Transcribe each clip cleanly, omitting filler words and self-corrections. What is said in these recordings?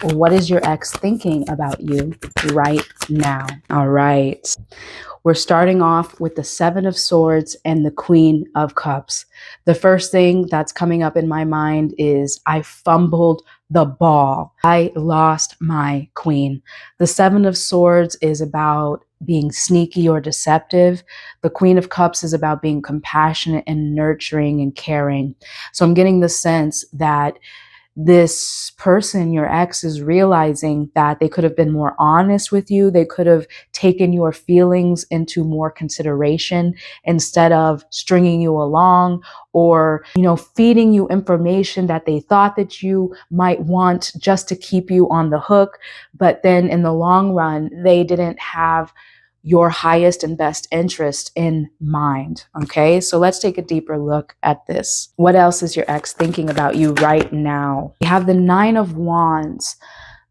What is your ex thinking about you right now? All right. We're starting off with the Seven of Swords and the Queen of Cups. The first thing that's coming up in my mind is I fumbled the ball. I lost my queen. The Seven of Swords is about being sneaky or deceptive. The Queen of Cups is about being compassionate and nurturing and caring. So I'm getting the sense that this person, your ex, is realizing that they could have been more honest with you. They could have taken your feelings into more consideration instead of stringing you along or, feeding you information that they thought that you might want just to keep you on the hook. But then in the long run, they didn't have your highest and best interest in mind. Okay, so let's take a deeper look at this. What else is your ex thinking about you right now? We have the Nine of Wands.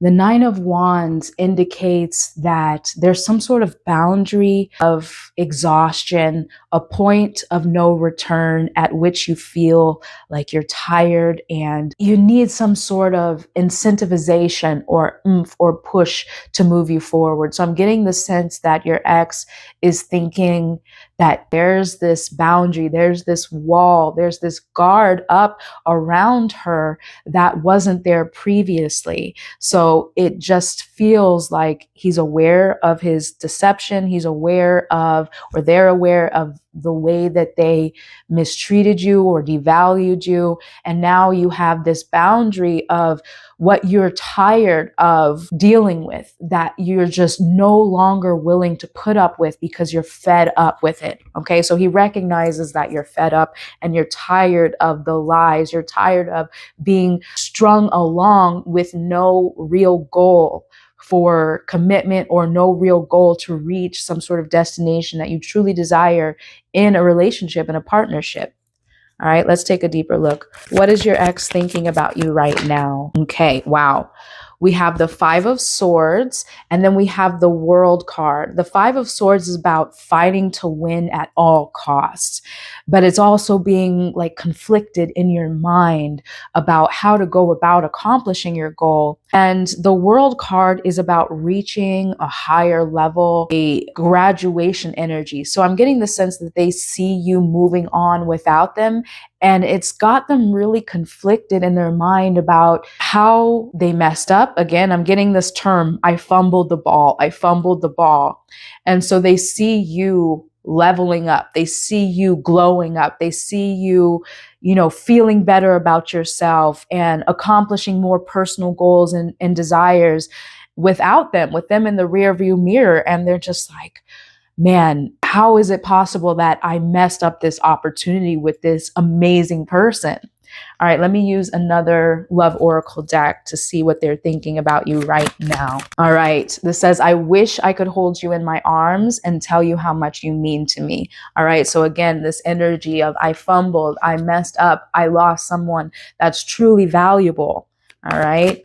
The Nine of Wands indicates that there's some sort of boundary of exhaustion, a point of no return at which you feel like you're tired and you need some sort of incentivization or oomph or push to move you forward. So I'm getting the sense that your ex is thinking that there's this boundary, there's this wall, there's this guard up around her that wasn't there previously. So it just feels like he's aware of his deception. He's aware of, or they're aware of the way that they mistreated you or devalued you. And now you have this boundary of what you're tired of dealing with, that you're just no longer willing to put up with because you're fed up with it. Okay. So he recognizes that you're fed up and you're tired of the lies. You're tired of being strung along with no real goal for commitment or no real goal to reach some sort of destination that you truly desire in a relationship, in a partnership. All right, let's take a deeper look. What is your ex thinking about you right now? Okay, wow. We have the Five of Swords, and then we have the World card. The Five of Swords is about fighting to win at all costs, but it's also being like conflicted in your mind about how to go about accomplishing your goal. And the World card is about reaching a higher level, a graduation energy. So I'm getting the sense that they see you moving on without them. And it's got them really conflicted in their mind about how they messed up. Again, I'm getting this term, I fumbled the ball. I fumbled the ball. And so they see you leveling up. They see you glowing up. They see you, feeling better about yourself and accomplishing more personal goals and desires without them, with them in the rearview mirror. And they're just like, man, how is it possible that I messed up this opportunity with this amazing person? All right, let me use another love oracle deck to see what they're thinking about you right now. All right, this says, I wish I could hold you in my arms and tell you how much you mean to me. All right, so again, this energy of I fumbled, I messed up, I lost someone that's truly valuable. All right.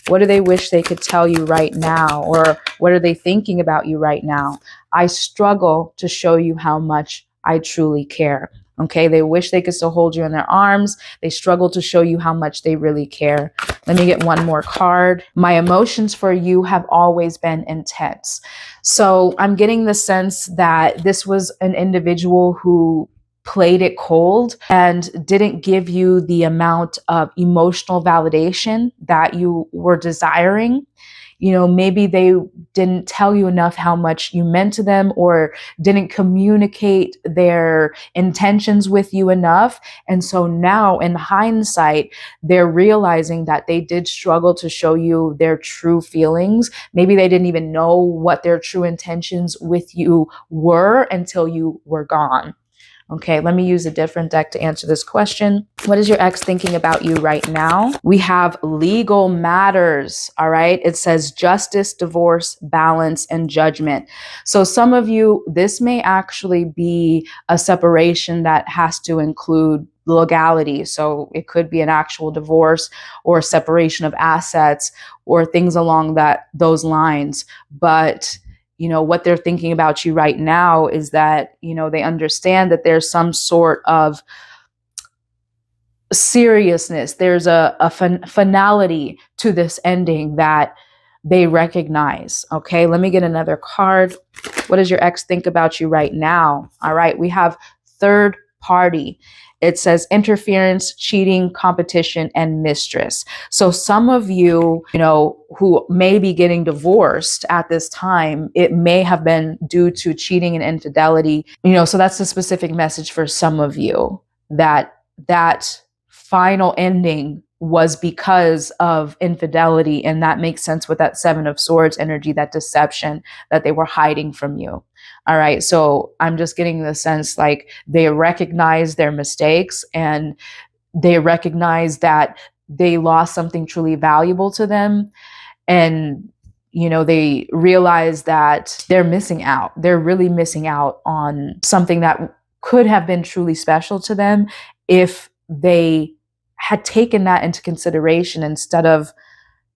What do they wish they could tell you right now? Or what are they thinking about you right now? I struggle to show you how much I truly care. Okay, they wish they could still hold you in their arms. They struggle to show you how much they really care. Let me get one more card. My emotions for you have always been intense. So I'm getting the sense that this was an individual who played it cold and didn't give you the amount of emotional validation that you were desiring. Maybe they didn't tell you enough how much you meant to them or didn't communicate their intentions with you enough. And so now in hindsight, they're realizing that they did struggle to show you their true feelings. Maybe they didn't even know what their true intentions with you were until you were gone. Okay, let me use a different deck to answer this question. What is your ex thinking about you right now? We have legal matters, all right? It says justice, divorce, balance, and judgment. So some of you, this may actually be a separation that has to include legality. So it could be an actual divorce or separation of assets or things along those lines. But what they're thinking about you right now is that, they understand that there's some sort of seriousness. There's a finality to this ending that they recognize. Okay, let me get another card. What does your ex think about you right now? All right, we have third party. It says interference, cheating, competition, and mistress. So some of you, who may be getting divorced at this time, it may have been due to cheating and infidelity. So that's the specific message for some of you, that final ending was because of infidelity. And that makes sense with that Seven of Swords energy, that deception that they were hiding from you. All right. So I'm just getting the sense like they recognize their mistakes and they recognize that they lost something truly valuable to them. And, they realize that they're missing out. They're really missing out on something that could have been truly special to them if they had taken that into consideration instead of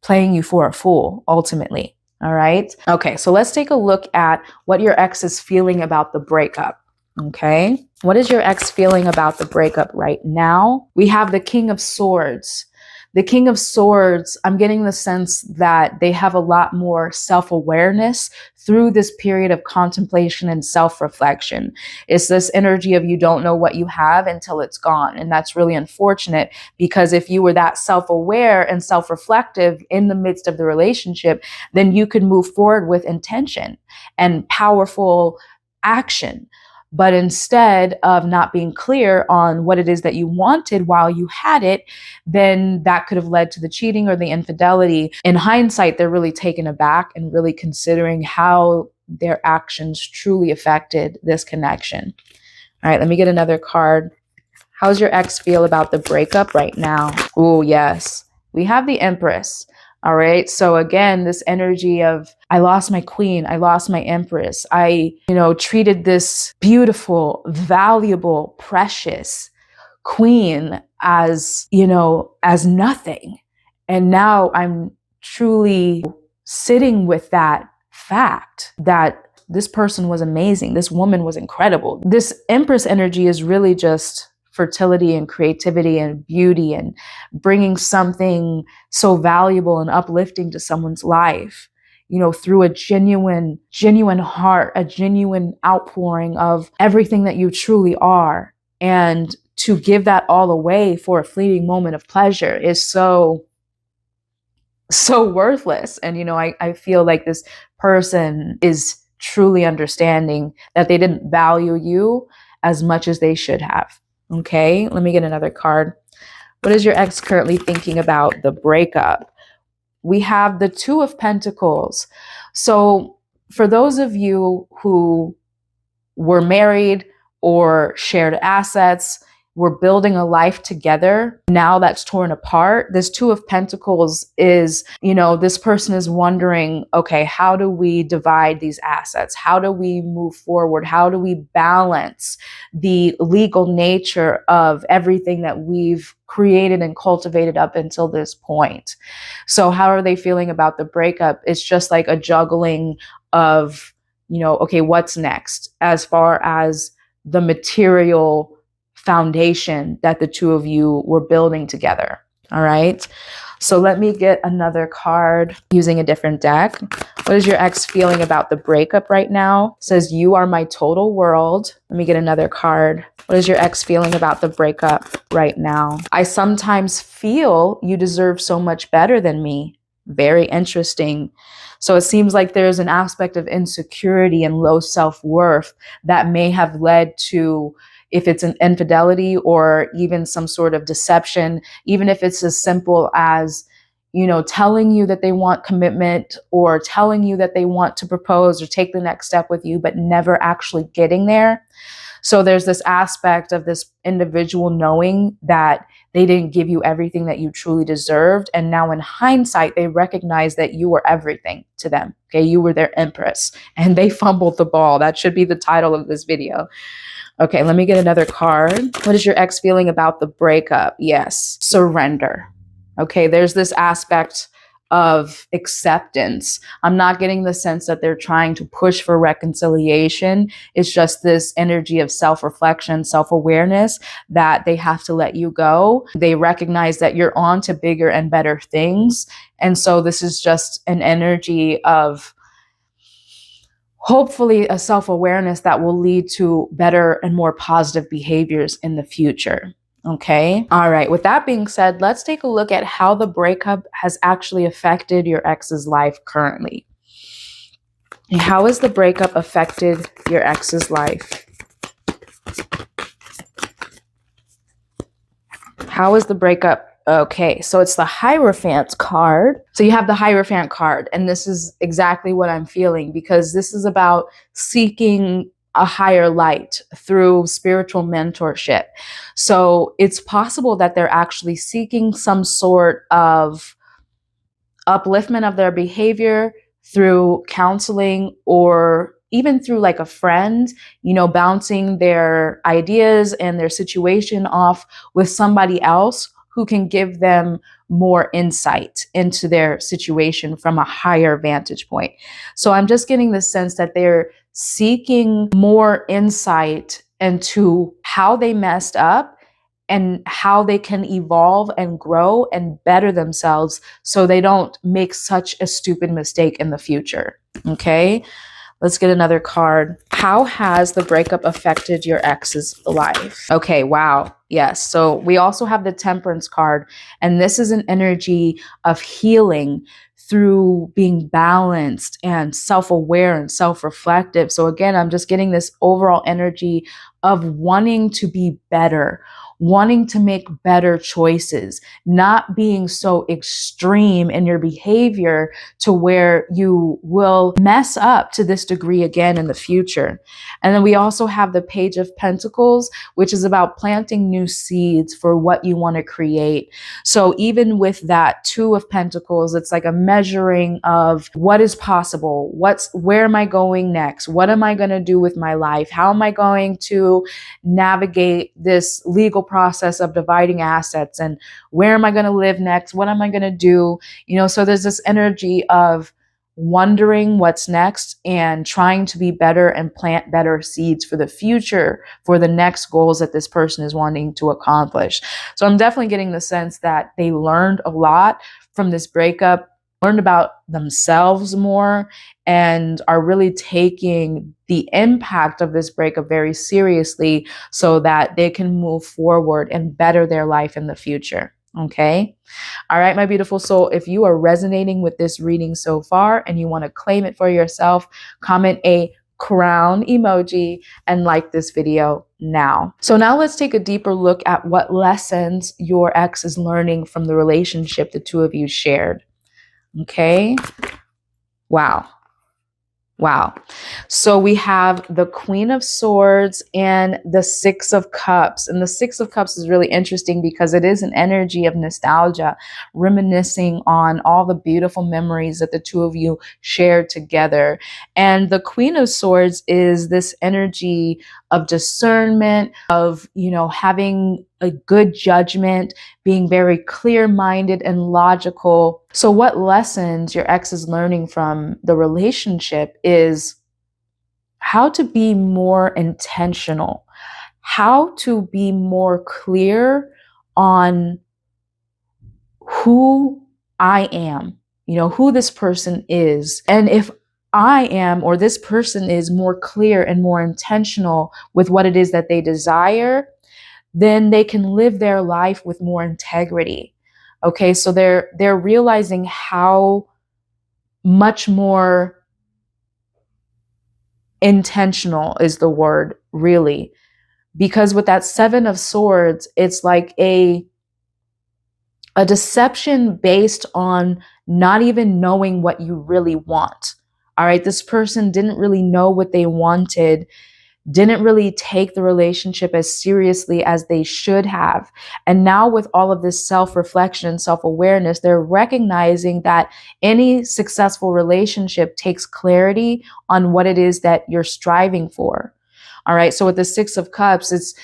playing you for a fool, ultimately. All right. Okay. So let's take a look at what your ex is feeling about the breakup. Okay. What is your ex feeling about the breakup right now? We have the King of Swords. The King of Swords, I'm getting the sense that they have a lot more self-awareness through this period of contemplation and self-reflection. It's this energy of you don't know what you have until it's gone. And that's really unfortunate, because if you were that self-aware and self-reflective in the midst of the relationship, then you could move forward with intention and powerful action. But instead of not being clear on what it is that you wanted while you had it, then that could have led to the cheating or the infidelity. In hindsight, they're really taken aback and really considering how their actions truly affected this connection. All right, let me get another card. How's your ex feel about the breakup right now? Oh, yes. We have the Empress. All right. So again, this energy of I lost my queen. I lost my empress. I, treated this beautiful, valuable, precious queen as, as nothing. And now I'm truly sitting with that fact that this person was amazing. This woman was incredible. This Empress energy is really just fertility and creativity and beauty and bringing something so valuable and uplifting to someone's life, through a genuine heart, a genuine outpouring of everything that you truly are. And to give that all away for a fleeting moment of pleasure is so worthless. And, I feel like this person is truly understanding that they didn't value you as much as they should have. Okay, let me get another card. What is your ex currently thinking about the breakup? We have the Two of Pentacles. So for those of you who were married or shared assets, we're building a life together. Now that's torn apart. This Two of Pentacles is, this person is wondering, okay, how do we divide these assets? How do we move forward? How do we balance the legal nature of everything that we've created and cultivated up until this point? So how are they feeling about the breakup? It's just like a juggling of, okay, what's next as far as the material foundation that the two of you were building together. All right. So let me get another card using a different deck. What is your ex feeling about the breakup right now? It says, you are my total world. Let me get another card. What is your ex feeling about the breakup right now? I sometimes feel you deserve so much better than me. Very interesting. So it seems like there's an aspect of insecurity and low self-worth that may have led to, if it's an infidelity or even some sort of deception, even if it's as simple as, telling you that they want commitment or telling you that they want to propose or take the next step with you, but never actually getting there. So there's this aspect of this individual knowing that they didn't give you everything that you truly deserved. And now in hindsight, they recognize that you were everything to them. Okay, you were their empress and they fumbled the ball. That should be the title of this video. Okay, let me get another card. What is your ex feeling about the breakup? Yes, surrender. Okay, there's this aspect of acceptance. I'm not getting the sense that they're trying to push for reconciliation. It's just this energy of self-reflection, self-awareness that they have to let you go. They recognize that you're on to bigger and better things. And so this is just an energy of hopefully a self-awareness that will lead to better and more positive behaviors in the future. Okay. All right. With that being said, let's take a look at how the breakup has actually affected your ex's life currently. How has the breakup affected your ex's life? How is the breakup? Okay, so it's the Hierophant card. So you have the Hierophant card, and this is exactly what I'm feeling, because this is about seeking a higher light through spiritual mentorship. So it's possible that they're actually seeking some sort of upliftment of their behavior through counseling, or even through like a friend, bouncing their ideas and their situation off with somebody else who can give them more insight into their situation from a higher vantage point. So I'm just getting the sense that they're seeking more insight into how they messed up and how they can evolve and grow and better themselves so they don't make such a stupid mistake in the future. Okay, let's get another card. How has the breakup affected your ex's life? Okay, wow. Yes, so we also have the Temperance card, and this is an energy of healing through being balanced and self-aware and self-reflective. So again, I'm just getting this overall energy of wanting to be better, wanting to make better choices, not being so extreme in your behavior to where you will mess up to this degree again in the future. And then we also have the Page of Pentacles, which is about planting new seeds for what you want to create. So even with that Two of Pentacles, it's like a measuring of what is possible. Where am I going next? What am I going to do with my life? How am I going to navigate this legal process of dividing assets, and where am I going to live next? What am I going to do? So there's this energy of wondering what's next and trying to be better and plant better seeds for the future, for the next goals that this person is wanting to accomplish. So I'm definitely getting the sense that they learned a lot from this breakup, learned about themselves more, and are really taking the impact of this breakup very seriously so that they can move forward and better their life in the future. Okay. All right, my beautiful soul, if you are resonating with this reading so far and you want to claim it for yourself, comment a crown emoji and like this video now. So now let's take a deeper look at what lessons your ex is learning from the relationship the two of you shared. Okay. Wow. Wow. So we have the Queen of Swords and the Six of Cups. And the Six of Cups is really interesting because it is an energy of nostalgia, reminiscing on all the beautiful memories that the two of you shared together. And the Queen of Swords is this energy of discernment, of, having a good judgment, being very clear-minded and logical. So what lessons your ex is learning from the relationship is how to be more intentional, how to be more clear on who I am, who this person is. And if I am, or this person is more clear and more intentional with what it is that they desire, then they can live their life with more integrity. Okay, so they're realizing how much more intentional is the word, really. Because with that Seven of Swords, it's like a deception based on not even knowing what you really want. All right, this person didn't really know what they wanted, didn't really take the relationship as seriously as they should have. And now with all of this self-reflection and self-awareness, they're recognizing that any successful relationship takes clarity on what it is that you're striving for. All right. So with the Six of Cups, it's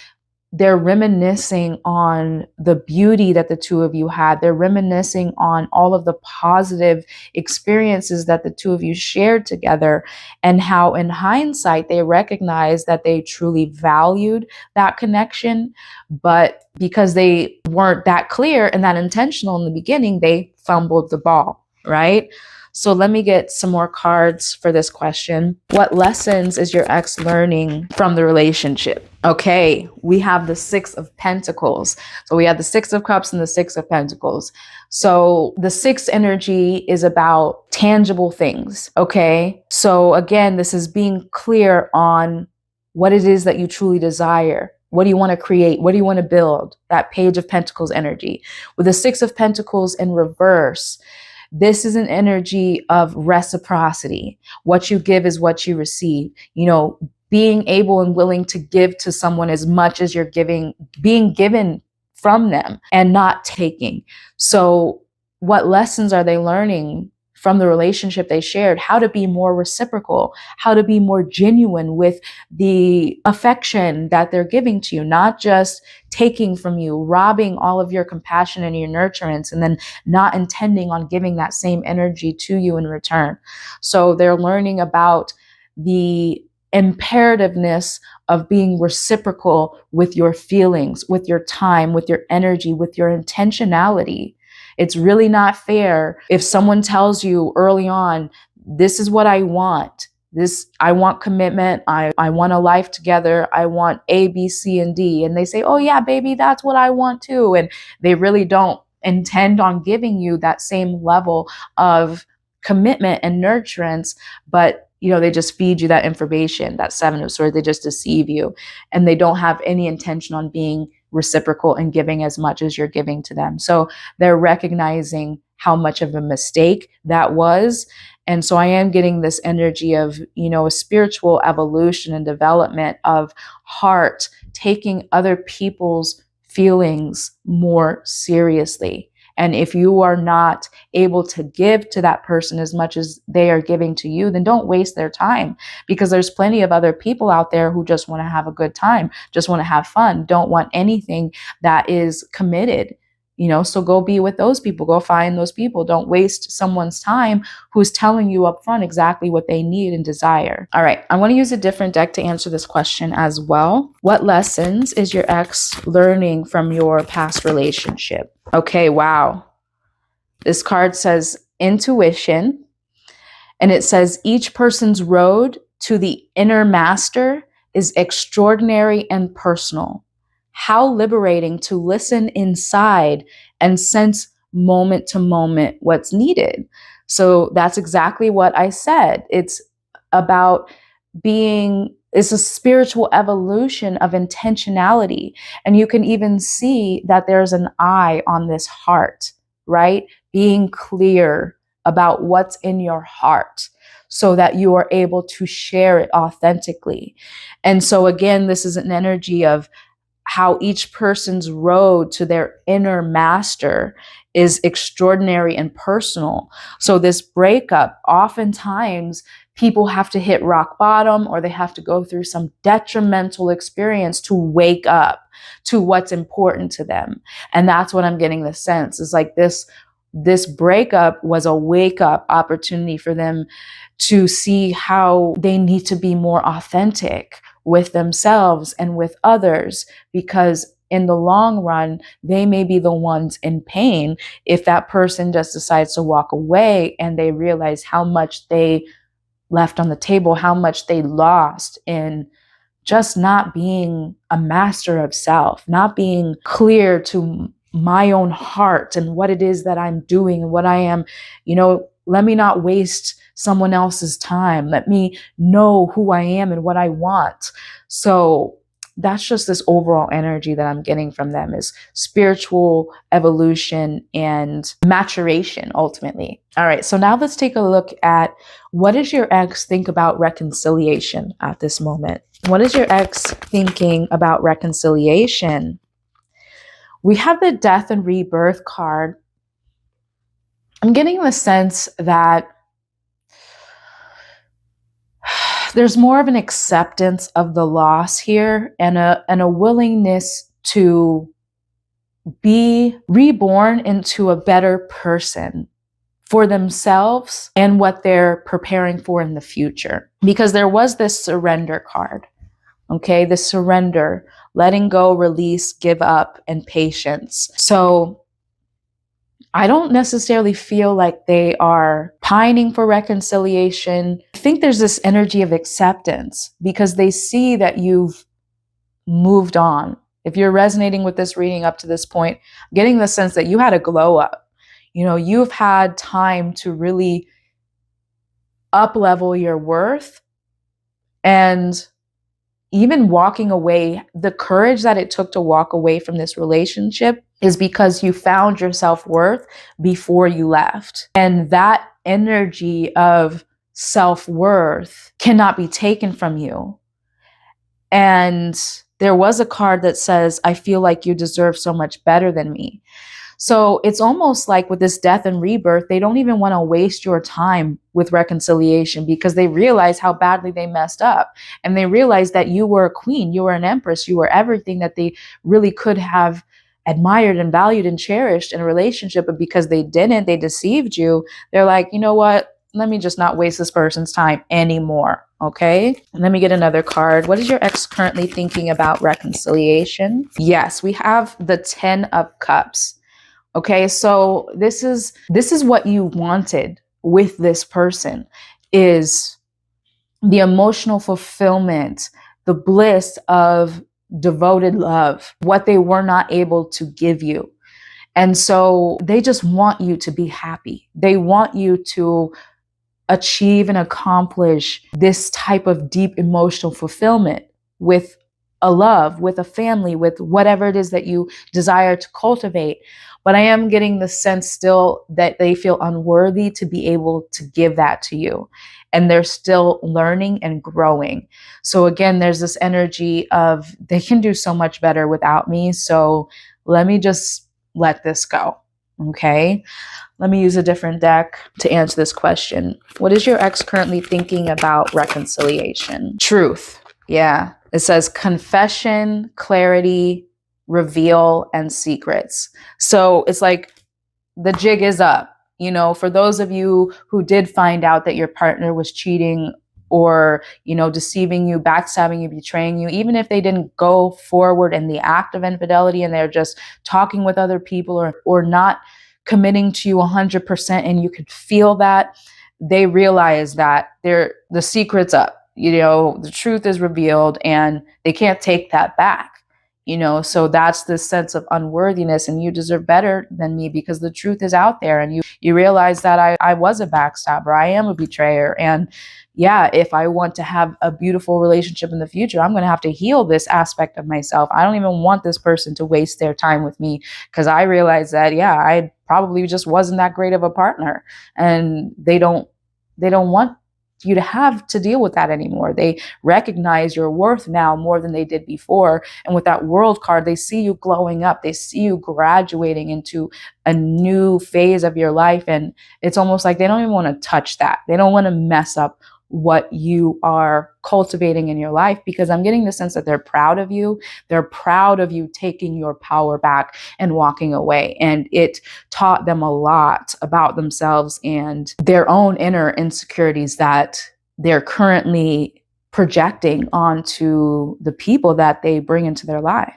they're reminiscing on the beauty that the two of you had. They're reminiscing on all of the positive experiences that the two of you shared together, and how in hindsight they recognize that they truly valued that connection. But because they weren't that clear and that intentional in the beginning, they fumbled the ball, right? So let me get some more cards for this question. What lessons is your ex learning from the relationship? Okay, we have the Six of Pentacles. So we have the Six of Cups and the Six of Pentacles. So the sixth energy is about tangible things, okay? So again, this is being clear on what it is that you truly desire. What do you want to create? What do you want to build? That Page of Pentacles energy. With the Six of Pentacles in reverse, this is an energy of reciprocity. What you give is what you receive. You know, being able and willing to give to someone as much as you're giving, being given from them and not taking. So what lessons are they learning from the relationship they shared? How to be more reciprocal, how to be more genuine with the affection that they're giving to you, not just taking from you, robbing all of your compassion and your nurturance, and then not intending on giving that same energy to you in return. So they're learning about the imperativeness of being reciprocal with your feelings, with your time, with your energy, with your intentionality. It's really not fair if someone tells you early on, this is what I want. I want commitment. I want a life together. I want A, B, C, and D. And they say, oh yeah, baby, that's what I want too. And they really don't intend on giving you that same level of commitment and nurturance, but they just feed you that information, that Seven of Swords. They just deceive you, and they don't have any intention on being reciprocal and giving as much as you're giving to them. So they're recognizing how much of a mistake that was. And so I am getting this energy of, a spiritual evolution and development of heart, taking other people's feelings more seriously. And if you are not able to give to that person as much as they are giving to you, then don't waste their time, because there's plenty of other people out there who just want to have a good time, just want to have fun, don't want anything that is committed. So go be with those people, go find those people. Don't waste someone's time who's telling you up front exactly what they need and desire. All right, I want to use a different deck to answer this question as well. What lessons is your ex learning from your past relationship? Okay, wow. This card says intuition, and it says each person's road to the inner master is extraordinary and personal. How liberating to listen inside and sense moment to moment what's needed. So that's exactly what I said. It's about it's a spiritual evolution of intentionality. And you can even see that there's an eye on this heart, right? Being clear about what's in your heart so that you are able to share it authentically. And so again, this is an energy of how each person's road to their inner master is extraordinary and personal. So this breakup, oftentimes people have to hit rock bottom, or they have to go through some detrimental experience to wake up to what's important to them. And that's what I'm getting the sense is like this breakup was a wake up opportunity for them to see how they need to be more authentic with themselves and with others, because in the long run, they may be the ones in pain if that person just decides to walk away and they realize how much they left on the table, how much they lost in just not being a master of self, not being clear to my own heart and what it is that I'm doing and what I am, let me not waste someone else's time. Let me know who I am and what I want. So that's just this overall energy that I'm getting from them, is spiritual evolution and maturation ultimately. All right, so now let's take a look at what does your ex think about reconciliation at this moment? What is your ex thinking about reconciliation? We have the Death and Rebirth card. I'm getting the sense that There's more of an acceptance of the loss here, and a willingness to be reborn into a better person for themselves and what they're preparing for in the future. Because there was this surrender card, okay? The surrender, letting go, release, give up, and patience. So I don't necessarily feel like they are pining for reconciliation. I think there's this energy of acceptance because they see that you've moved on. If you're resonating with this reading up to this point, getting the sense that you had a glow up. You've had time to really up level your worth, and even walking away, the courage that it took to walk away from this relationship is because you found your self-worth before you left. And that energy of self-worth cannot be taken from you. And there was a card that says, I feel like you deserve so much better than me. So it's almost like with this death and rebirth, they don't even want to waste your time with reconciliation because they realize how badly they messed up. And they realize that you were a queen, you were an empress, you were everything that they really could have admired and valued and cherished in a relationship. But because they didn't, they deceived you. They're like, you know what? Let me just not waste this person's time anymore. Okay. Let me get another card. What is your ex currently thinking about reconciliation? Yes, we have the 10 of Cups. Okay, so this is what you wanted with this person, is the emotional fulfillment, the bliss of devoted love, what they were not able to give you. And so they just want you to be happy. They want you to achieve and accomplish this type of deep emotional fulfillment with a love, with a family, with whatever it is that you desire to cultivate. But I am getting the sense still that they feel unworthy to be able to give that to you. And they're still learning and growing. So again, there's this energy of they can do so much better without me. So let me just let this go. Okay. Let me use a different deck to answer this question. What is your ex currently thinking about reconciliation? Truth. Yeah. It says confession, clarity, reveal, and secrets. So it's like the jig is up. For those of you who did find out that your partner was cheating or, deceiving you, backstabbing you, betraying you, even if they didn't go forward in the act of infidelity and they're just talking with other people or not committing to you 100%, and you could feel that, they realize that the secret's up. The truth is revealed and they can't take that back. So that's the sense of unworthiness, and you deserve better than me because the truth is out there, and you realize that I was a backstabber, I am a betrayer, and yeah, if I want to have a beautiful relationship in the future, I'm going to have to heal this aspect of myself. I don't even want this person to waste their time with me because I realize that, yeah, I probably just wasn't that great of a partner, and they don't want you to have to deal with that anymore. They recognize your worth now more than they did before. And with that World card, they see you glowing up. They see you graduating into a new phase of your life. And it's almost like they don't even want to touch that. They don't want to mess up what you are cultivating in your life, because I'm getting the sense that they're proud of you. They're proud of you taking your power back and walking away. And it taught them a lot about themselves and their own inner insecurities that they're currently projecting onto the people that they bring into their life.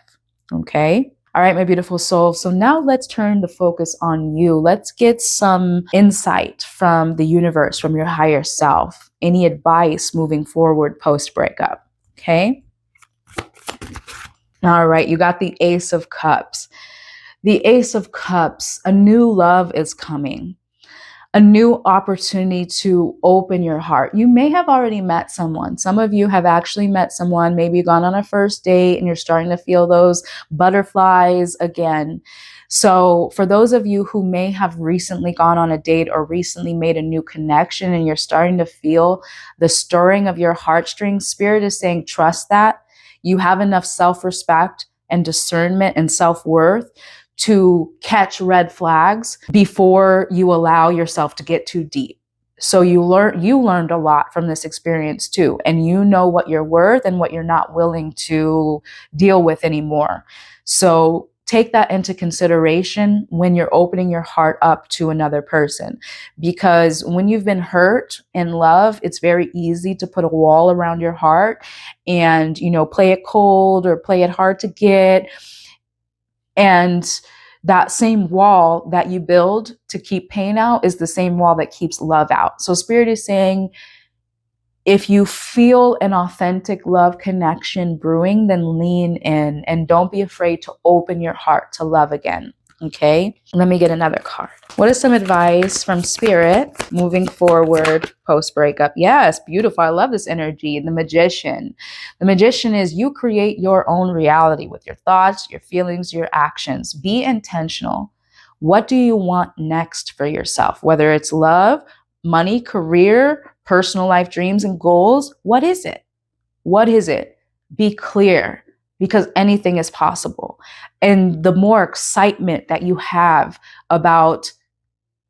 Okay. All right, my beautiful soul. So now let's turn the focus on you. Let's get some insight from the universe, from your higher self. Any advice moving forward post breakup. Okay. All right. You got the Ace of Cups. The Ace of Cups, a new love is coming. A new opportunity to open your heart. You may have already met someone. Some of you have actually met someone, maybe gone on a first date and you're starting to feel those butterflies again. So for those of you who may have recently gone on a date or recently made a new connection and you're starting to feel the stirring of your heartstrings, Spirit is saying, trust that. You have enough self-respect and discernment and self-worth to catch red flags before you allow yourself to get too deep. So you learned a lot from this experience too, and you know what you're worth and what you're not willing to deal with anymore. So take that into consideration when you're opening your heart up to another person, because when you've been hurt in love, it's very easy to put a wall around your heart and, play it cold or play it hard to get. And that same wall that you build to keep pain out is the same wall that keeps love out. So Spirit is saying, if you feel an authentic love connection brewing, then lean in and don't be afraid to open your heart to love again. Okay, let me get another card. What is some advice from Spirit moving forward post breakup? Yes, beautiful. I love this energy. The Magician. The Magician is you create your own reality with your thoughts, your feelings, your actions. Be intentional. What do you want next for yourself? Whether it's love, money, career, personal life dreams and goals. What is it? What is it? Be clear, because anything is possible. And the more excitement that you have about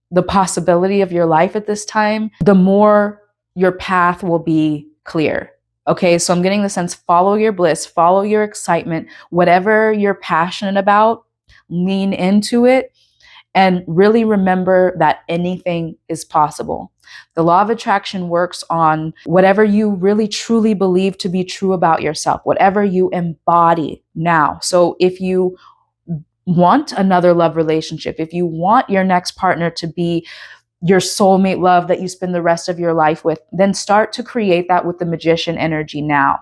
the possibility of your life at this time, the more your path will be clear. Okay, so I'm getting the sense, follow your bliss, follow your excitement, whatever you're passionate about, lean into it. And really remember that anything is possible. The law of attraction works on whatever you really truly believe to be true about yourself, whatever you embody now. So if you want another love relationship, if you want your next partner to be your soulmate love that you spend the rest of your life with, then start to create that with the Magician energy now.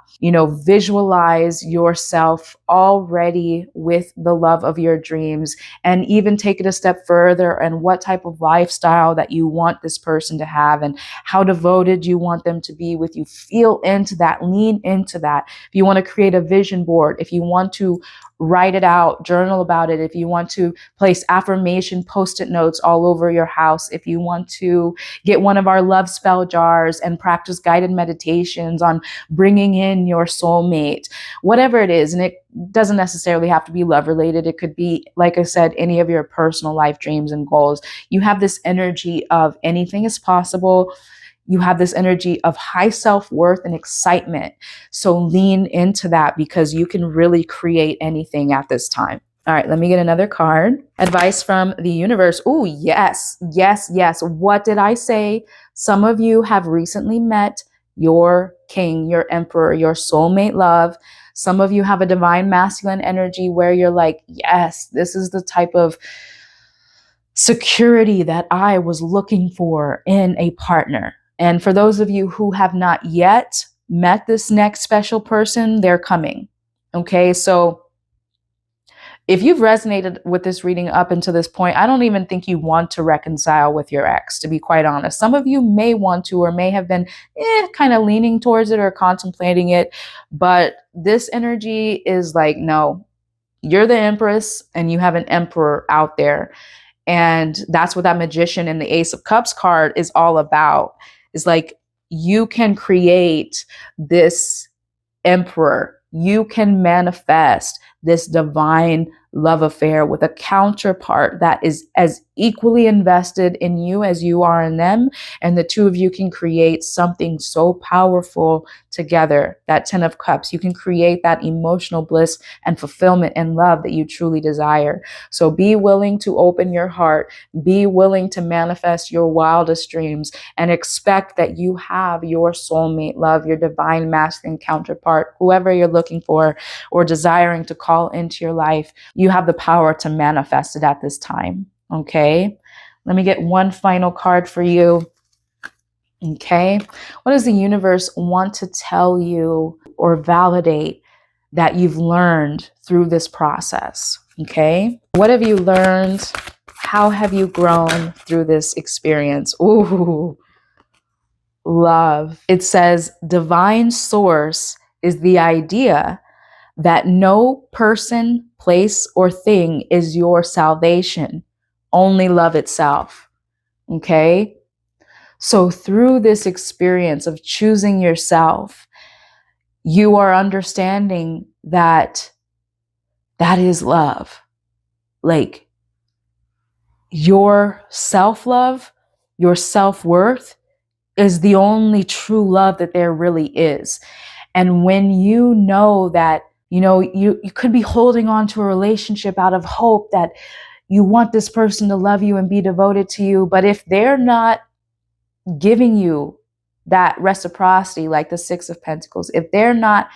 Visualize yourself already with the love of your dreams, and even take it a step further and what type of lifestyle that you want this person to have and how devoted you want them to be with you. Feel into that, lean into that. If you want to create a vision board, if you want to write it out, journal about it, if you want to place affirmation post-it notes all over your house, if you want to get one of our love spell jars and practice guided meditations on bringing in your soulmate, whatever it is. And it doesn't necessarily have to be love related. It could be, like I said, any of your personal life dreams and goals. You have this energy of anything is possible. You have this energy of high self-worth and excitement. So lean into that, because you can really create anything at this time. All right, let me get another card. Advice from the universe. Oh, yes, yes, yes. What did I say? Some of you have recently met your king, your emperor, your soulmate love. Some of you have a divine masculine energy where you're like, yes, this is the type of security that I was looking for in a partner. And for those of you who have not yet met this next special person, they're coming. Okay, so if you've resonated with this reading up until this point, I don't even think you want to reconcile with your ex, to be quite honest. Some of you may want to, or may have been kind of leaning towards it or contemplating it. But this energy is like, no, you're the empress and you have an emperor out there. And that's what that Magician and the Ace of Cups card is all about. Is like, you can create this emperor. You can manifest this divine love affair with a counterpart that is as equally invested in you as you are in them. And the two of you can create something so powerful together. That 10 of Cups, you can create that emotional bliss and fulfillment and love that you truly desire. So be willing to open your heart, be willing to manifest your wildest dreams, and expect that you have your soulmate love, your divine masculine counterpart, whoever you're looking for or desiring to call into your life. You have the power to manifest it at this time. Okay, let me get one final card for you. Okay, what does the universe want to tell you or validate that you've learned through this process? Okay, what have you learned? How have you grown through this experience? Ooh, love. It says divine source is the idea that no person, place, or thing is your salvation, only love itself. Okay? So through this experience of choosing yourself, you are understanding that that is love. Like, your self-love, your self-worth is the only true love that there really is. And when you know that, you could be holding on to a relationship out of hope that you want this person to love you and be devoted to you, but if they're not giving you that reciprocity, like the Six of Pentacles, if they're not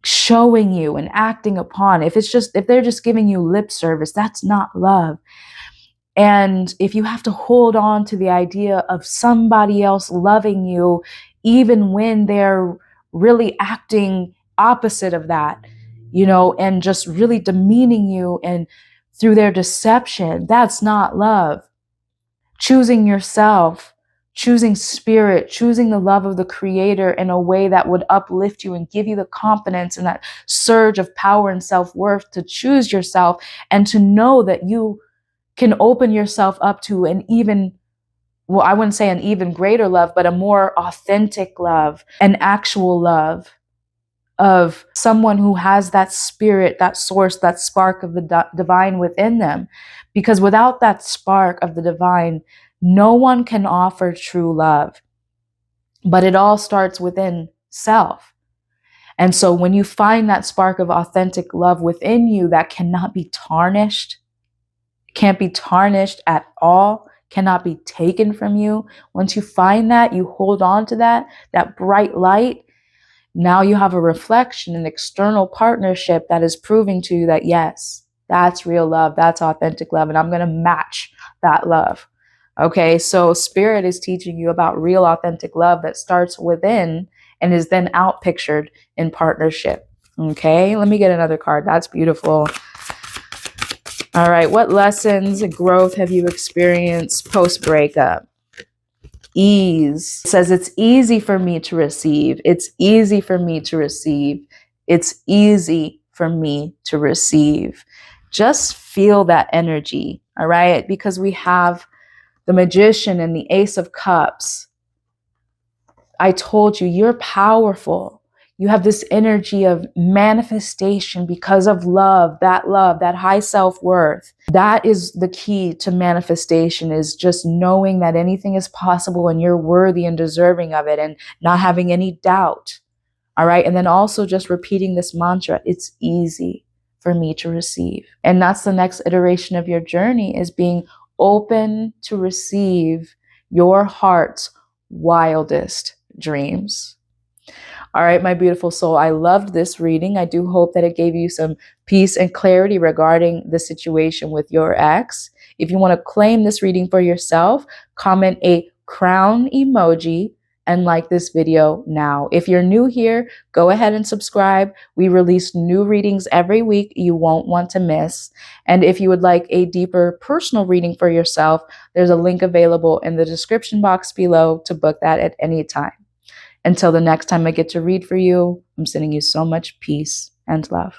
showing you and acting upon, if they're just giving you lip service, that's not love. And if you have to hold on to the idea of somebody else loving you, even when they're really acting opposite of that, and just really demeaning you and through their deception, that's not love. Choosing yourself, choosing spirit, choosing the love of the Creator in a way that would uplift you and give you the confidence and that surge of power and self-worth to choose yourself and to know that you can open yourself up to an even, well, I wouldn't say an even greater love, but a more authentic love, an actual love of someone who has that spirit, that source, that spark of the divine within them. Because without that spark of the divine, no one can offer true love. But it all starts within self. And so when you find that spark of authentic love within you that cannot be tarnished, can't be tarnished at all, cannot be taken from you. Once you find that, you hold on to that bright light. Now you have a reflection, an external partnership that is proving to you that yes, that's real love, that's authentic love, and I'm going to match that love. Okay, so Spirit is teaching you about real authentic love that starts within and is then out pictured in partnership. Okay, let me get another card. That's beautiful. All right, what lessons and growth have you experienced post-breakup? Ease. It says it's easy for me to receive. It's easy for me to receive. It's easy for me to receive. Just feel that energy, all right? Because we have the Magician and the Ace of Cups. I told you, you're powerful. You have this energy of manifestation because of love, that high self-worth. That is the key to manifestation, is just knowing that anything is possible and you're worthy and deserving of it and not having any doubt. All right. And then also just repeating this mantra, it's easy for me to receive. And that's the next iteration of your journey, is being open to receive your heart's wildest dreams. All right, my beautiful soul, I loved this reading. I do hope that it gave you some peace and clarity regarding the situation with your ex. If you want to claim this reading for yourself, comment a crown emoji and like this video now. If you're new here, go ahead and subscribe. We release new readings every week you won't want to miss. And if you would like a deeper personal reading for yourself, there's a link available in the description box below to book that at any time. Until the next time I get to read for you, I'm sending you so much peace and love.